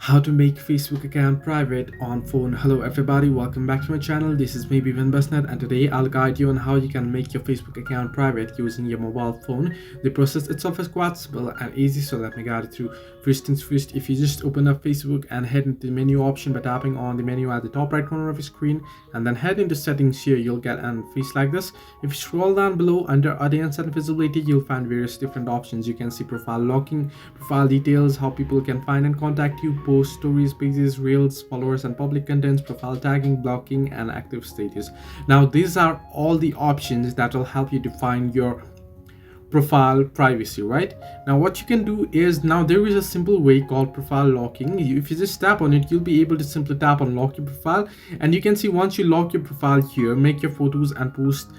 How to make Facebook account private on phone. Hello everybody, welcome back to my channel. This is me Vivian Basnet, and today I'll guide you on how you can make your Facebook account private using your mobile phone. The process itself is quite simple and easy, so let me guide you through. First things first, if you just open up Facebook and head into the menu option by tapping on the menu at the top right corner of your screen, and then head into settings. Here you'll get an face like this. If you scroll down below under audience and visibility, you'll find various different options. You can see profile locking, profile details, how people can find and contact you, post, stories, pages, reels, followers and public contents, profile tagging, blocking and active status. Now these are all the options that will help you define your profile privacy. Right now, what you can do is, now there is a simple way called profile locking. If you just tap on it, you'll be able to simply tap on lock your profile, and you can see once you lock your profile here, make your photos and post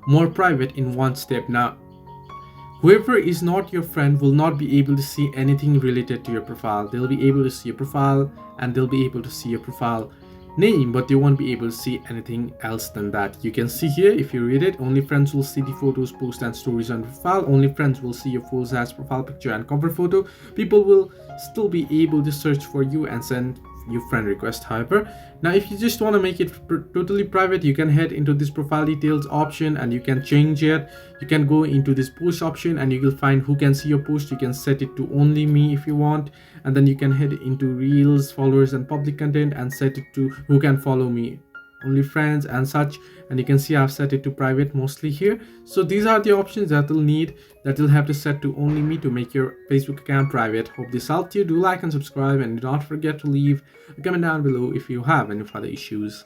more private in one step. Now whoever is not your friend will not be able to see anything related to your profile. They'll be able to see your profile and they'll be able to see your profile name, but they won't be able to see anything else than that. You can see here, if you read it, only friends will see the photos, posts and stories on profile. Only friends will see your photos as profile picture and cover photo. People will still be able to search for you and send you friend request. However, now if you just want to make it totally private, you can head into this profile details option and you can change it. You can go into this post option and you will find who can see your post. You can set it to only me if you want, and then you can head into reels, followers and public content and set it to who can follow me, only friends and such. And you can see I've set it to private mostly here. So these are the options that you'll have to set to only me to make your Facebook account private. Hope this helped you. Do like and subscribe, and do not forget to leave a comment down below if you have any further issues.